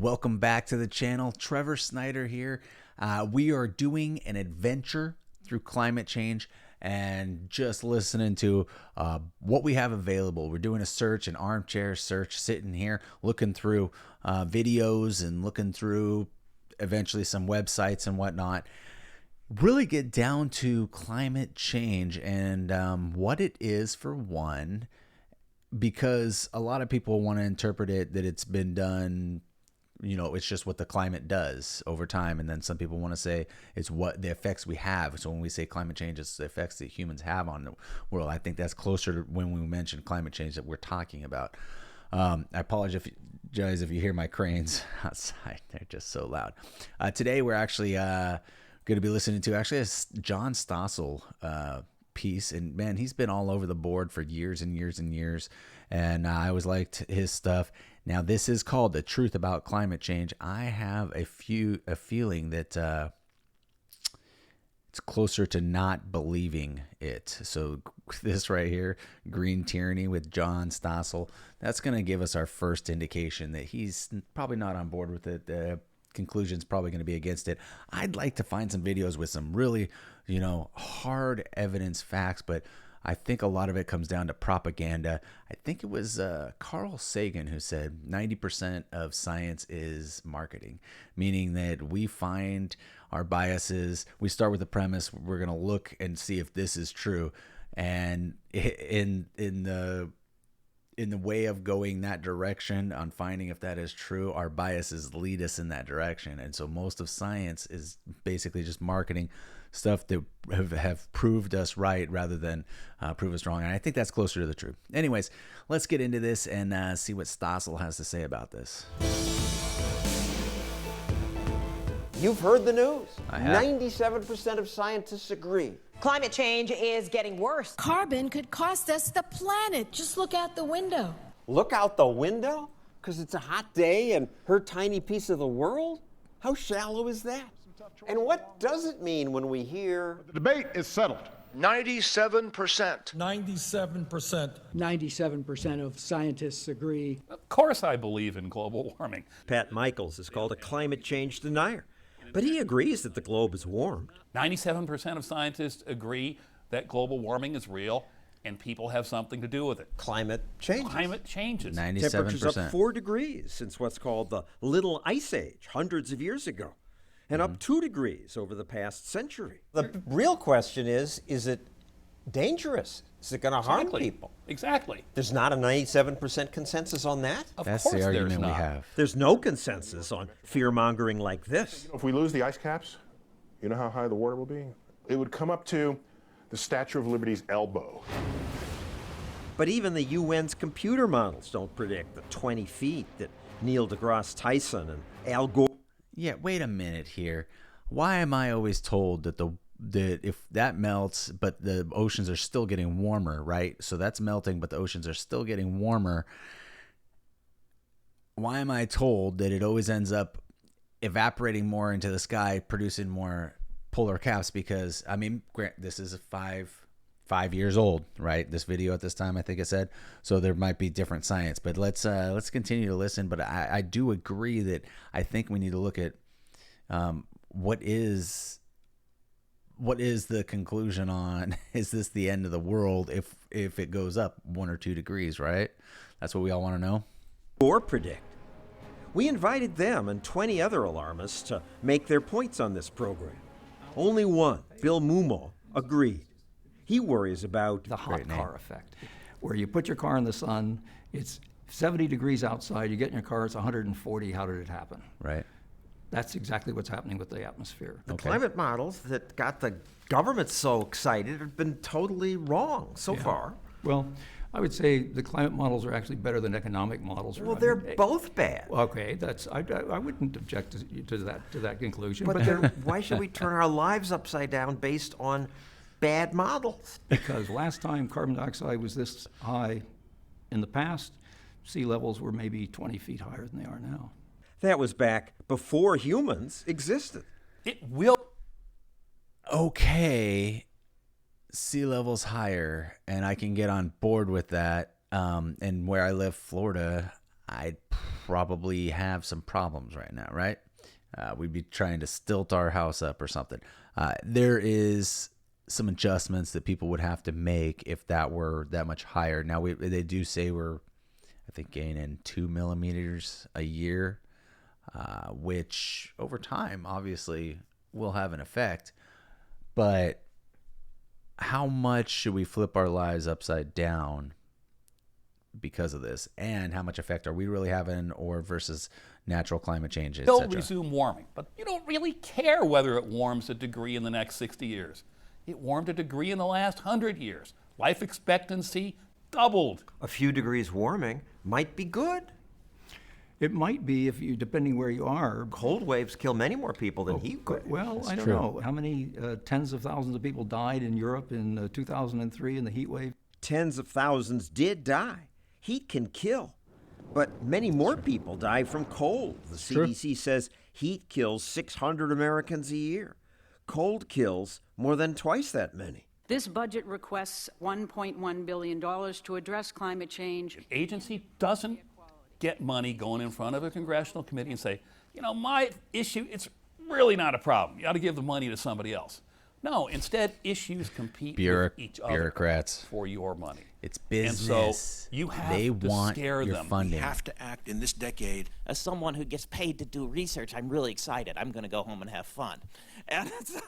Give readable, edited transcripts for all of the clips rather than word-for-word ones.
Welcome back to the channel. Trevor Snyder here. We are doing an adventure through climate change and just listening to what we have available. We're doing a search, an armchair search, sitting here looking through videos and looking through eventually some websites and whatnot. Really get down to climate change and what it is for one, because a lot of people want to interpret it that it's been done, you know, it's just what the climate does over time. And then some people want to say it's what the effects we have. So when we say climate change, it's the effects that humans have on the world. I think that's closer to when we mention climate change that we're talking about. I apologize if you hear my cranes outside. They're just so loud. Today we're actually going to be listening to actually a John Stossel piece, and man, he's been all over the board for years and years and years, and I always liked his stuff. Now this is called The Truth About Climate Change. I have a feeling that it's closer to not believing it. So this right here, Green Tyranny with John Stossel, that's going to give us our first indication that he's probably not on board with it. The conclusion's probably going to be against it. I'd like to find some videos with some really, hard evidence facts, but I think a lot of it comes down to propaganda. I think it was Carl Sagan who said 90% of science is marketing, meaning that we find our biases. We start with the premise. We're going to look and see if this is true. And in the way of going that direction on finding if that is true, our biases lead us in that direction. And so most of science is basically just marketing stuff that have proved us right rather than prove us wrong. And I think that's closer to the truth. Anyways, let's get into this and see what Stossel has to say about this. You've heard the news. I have. 97% of scientists agree. Climate change is getting worse. Carbon could cost us the planet. Just look out the window. Look out the window? Because it's a hot day and her tiny piece of the world? How shallow is that? And what does it mean when we hear... The debate is settled. 97%. 97%. 97% of scientists agree. Of course I believe in global warming. Pat Michaels is called a climate change denier, but he agrees that the globe is warmed. 97% of scientists agree that global warming is real and people have something to do with it. Climate changes. Climate changes. 97%. Temperatures up 4 degrees since what's called the Little Ice Age hundreds of years ago, and up 2 degrees over the past century. The real question is it dangerous? Is it going to harm people? Exactly. There's not a 97% consensus on that? That's course the argument there's we not. have. There's no consensus on fear-mongering like this. If we lose the ice caps, you know how high the water will be? It would come up to the Statue of Liberty's elbow. But even the UN's computer models don't predict the 20 feet that Neil deGrasse Tyson and Al Gore... Yeah, wait a minute here. Why am I always told that if that melts, but the oceans are still getting warmer, right? So that's melting, but the oceans are still getting warmer. Why am I told that it always ends up evaporating more into the sky, producing more polar caps? Because, I mean, this is five years old, right? This video at this time, I think it said. So there might be different science, but let's continue to listen. But I do agree that I think we need to look at what is the conclusion on, is this the end of the world if it goes up 1 or 2 degrees, right? That's what we all want to know. Gore predict. We invited them and 20 other alarmists to make their points on this program. Only one, Bill Mumo, agreed. He worries about the hot car effect, where you put your car in the sun, it's 70 degrees outside, you get in your car, it's 140, how did it happen? Right. That's exactly what's happening with the atmosphere. The climate models that got the government so excited have been totally wrong so far. Well, I would say the climate models are actually better than economic models. Well, they're both bad. Okay, I wouldn't object to that conclusion. But then why should we turn our lives upside down based on bad models? Because last time carbon dioxide was this high in the past, sea levels were maybe 20 feet higher than they are now. that was back before humans existed. It will. Okay, sea level's higher, and I can get on board with that. And where I live, Florida, probably have some problems right now, right? We'd be trying to stilt our house up or something. There is some adjustments that people would have to make if that were that much higher. Now, they do say we're, I think, gaining 2 millimeters a year, which over time, obviously, will have an effect. But how much should we flip our lives upside down because of this? And how much effect are we really having, or versus natural climate change, et They'll cetera? resume warming, but you don't really care whether it warms a degree in the next 60 years. It warmed a degree in the last 100 years. Life expectancy doubled. A few degrees warming might be good. It might be if you, depending where you are. Cold waves kill many more people than heat waves. Well, I don't know. How many tens of thousands of people died in Europe in 2003 in the heat wave? Tens of thousands did die. Heat can kill. But many more people die from cold. The CDC says heat kills 600 Americans a year. Cold kills more than twice that many. This budget requests $1.1 billion to address climate change. An agency doesn't get money going in front of a congressional committee and say, you know, my issue, it's really not a problem. You ought to give the money to somebody else. No, instead, issues compete with each other bureaucrats for your money. It's business. And so you have they to want scare your them. funding. We have to act in this decade. As someone who gets paid to do research, I'm really excited. I'm going to go home and have fun. And so,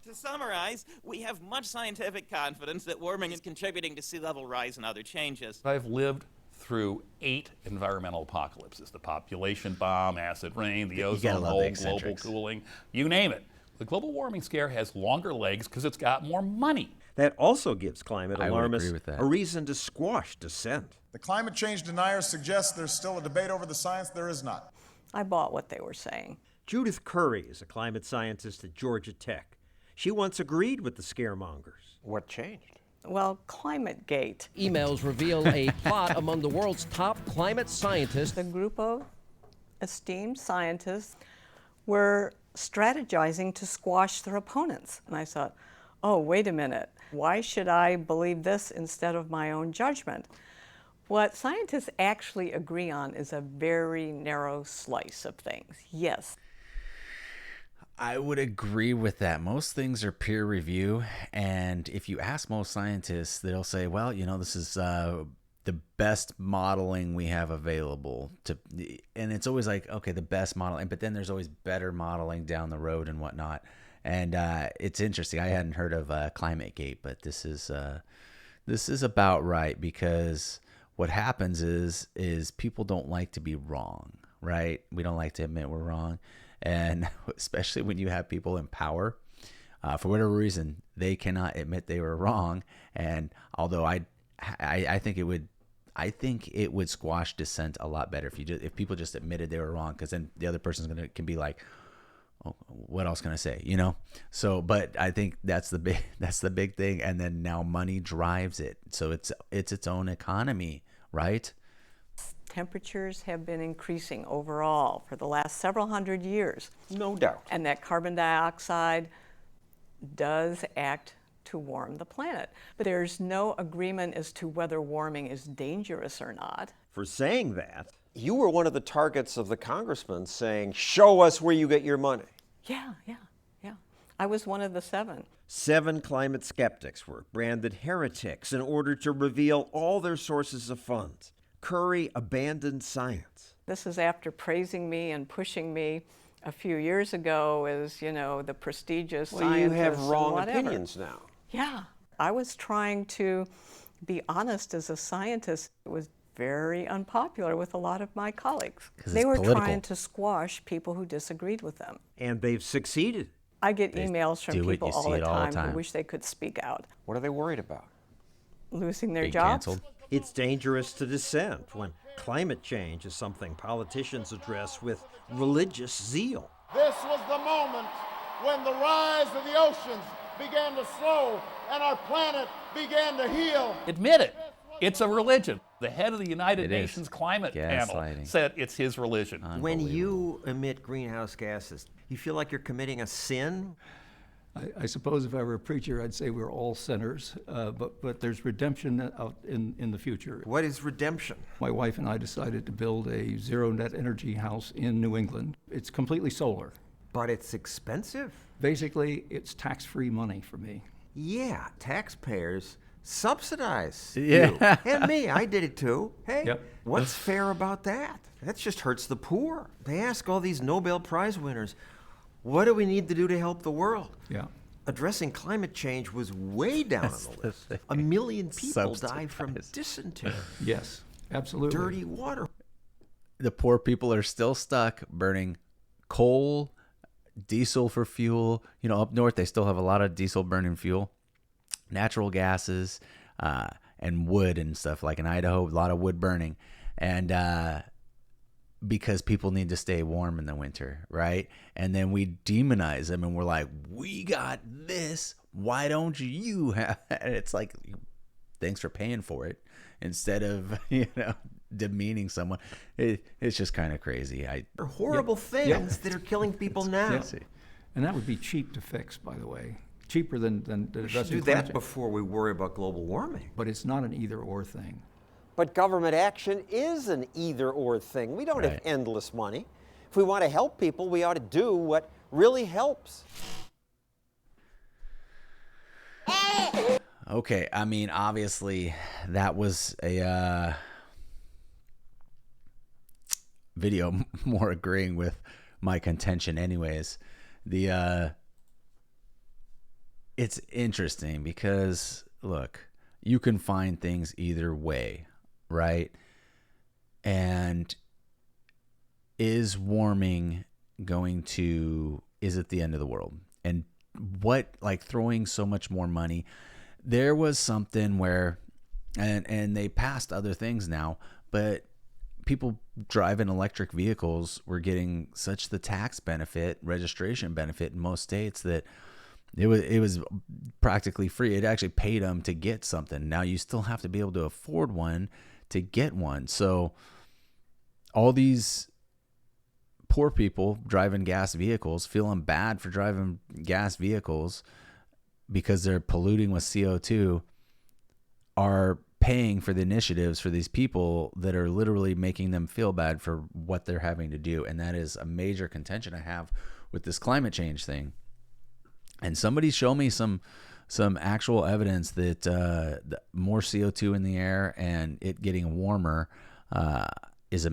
to summarize, we have much scientific confidence that warming is contributing to sea level rise and other changes. I've lived through 8 environmental apocalypses: the population bomb, acid rain, the ozone hole, global cooling, you name it. The global warming scare has longer legs because it's got more money. That also gives climate I would alarmists agree with that. a reason to squash dissent. The climate change deniers suggest there's still a debate over the science. There is not. I bought what they were saying. Judith Curry is a climate scientist at Georgia Tech. She once agreed with the scaremongers. What changed? Well, ClimateGate. Emails reveal a plot among the world's top climate scientists. A group of esteemed scientists were strategizing to squash their opponents. And I thought, oh, wait a minute. Why should I believe this instead of my own judgment? What scientists actually agree on is a very narrow slice of things. Yes. I would agree with that. Most things are peer review, and if you ask most scientists, they'll say, well, you know, this is the best modeling we have available to, and it's always like, okay, the best modeling, but then there's always better modeling down the road and whatnot. And it's interesting. I hadn't heard of ClimateGate, but this is about right, because what happens is people don't like to be wrong, right? We don't like to admit we're wrong. And especially when you have people in power, for whatever reason, they cannot admit they were wrong. And although I think it would squash dissent a lot better if people just admitted they were wrong, because then the other person's can be like, oh, what else can I say, you know? So, but I think that's the big thing. And then now money drives it, so it's its own economy, right? Temperatures have been increasing overall for the last several hundred years. No doubt. And that carbon dioxide does act to warm the planet. But there's no agreement as to whether warming is dangerous or not. For saying that, you were one of the targets of the congressman saying, show us where you get your money. Yeah. I was one of the 7. 7 climate skeptics were branded heretics in order to reveal all their sources of funds. Curry abandoned science. This is after praising me and pushing me a few years ago as, you know, the prestigious scientist. Well, you have and wrong whatever. opinions now. Yeah. I was trying to be honest as a scientist. It was very unpopular with a lot of my colleagues. They were trying to squash people who disagreed with them. And they've succeeded. I get emails from people all the time who wish they could speak out. What are they worried about? Losing their jobs. Canceled. It's dangerous to dissent when climate change is something politicians address with religious zeal. This was the moment when the rise of the oceans began to slow and our planet began to heal. Admit it. It's a religion. The head of the United Nations climate panel said it's his religion. When you emit greenhouse gases, you feel like you're committing a sin? I suppose if I were a preacher, I'd say we're all sinners, but there's redemption out in the future. What is redemption? My wife and I decided to build a zero net energy house in New England. It's completely solar. But it's expensive. Basically, it's tax-free money for me. Yeah, taxpayers subsidize Yeah. you. And me, I did it too. Hey, Yep. what's fair about that? That just hurts the poor. They ask all these Nobel Prize winners, what do we need to do to help the world? Yeah. Addressing climate change was way down on the list. 1 million people die from dysentery. Yes, absolutely. Dirty water. The poor people are still stuck burning coal, diesel for fuel. You know, up north, they still have a lot of diesel burning fuel, natural gases, and wood and stuff. Like in Idaho, a lot of wood burning. And because people need to stay warm in the winter, right? And then we demonize them and we're like, we got this. Why don't you have it? And it's like, thanks for paying for it, instead of, demeaning someone. It's just kind of crazy. They're horrible things that are killing people now. Yeah. And that would be cheap to fix, by the way. Cheaper than we should do that before we worry about global warming. But it's not an either-or thing. But government action is an either-or thing. We don't have endless money. If we want to help people, we ought to do what really helps. Okay, I mean, obviously, that was a video more agreeing with my contention anyways. It's interesting because, look, you can find things either way, right? And is warming is it the end of the world? And what, like, throwing so much more money, there was something where, and they passed other things now, but people driving electric vehicles were getting such the tax benefit, registration benefit in most states that it was practically free. It actually paid them to get something. Now you still have to be able to afford one to get one. So all these poor people driving gas vehicles, feeling bad for driving gas vehicles because they're polluting with CO2, are paying for the initiatives for these people that are literally making them feel bad for what they're having to do. And that is a major contention I have with this climate change thing. And somebody show me some actual evidence that more CO2 in the air and it getting warmer is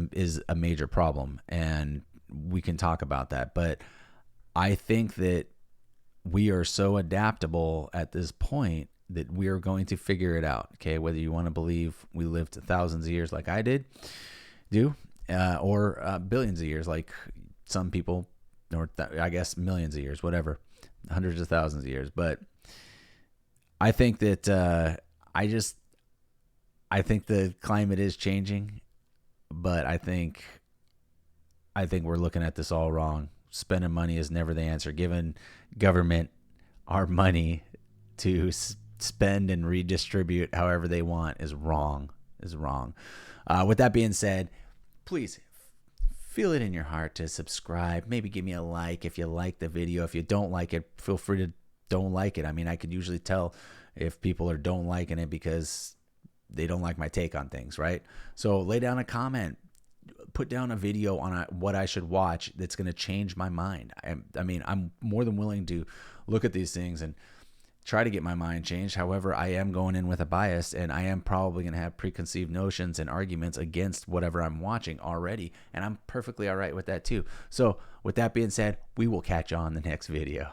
a major problem. And we can talk about that. But I think that we are so adaptable at this point that we are going to figure it out. Okay, whether you want to believe we lived thousands of years like I or billions of years like some people, or I guess millions of years, whatever, hundreds of thousands of years. But I think that I think the climate is changing, but I think we're looking at this all wrong. Spending money is never the answer. Giving government our money to spend and redistribute however they want is wrong. With that being said, please feel it in your heart to subscribe. Maybe give me a like if you like the video. If you don't like it, feel free to don't like it. I mean, I could usually tell if people are don't liking it because they don't like my take on things, right? So lay down a comment. Put down a video on what I should watch that's going to change my mind. I mean, I'm more than willing to look at these things and try to get my mind changed. However, I am going in with a bias, and I am probably going to have preconceived notions and arguments against whatever I'm watching already, and I'm perfectly all right with that too. So with that being said, we will catch you on the next video.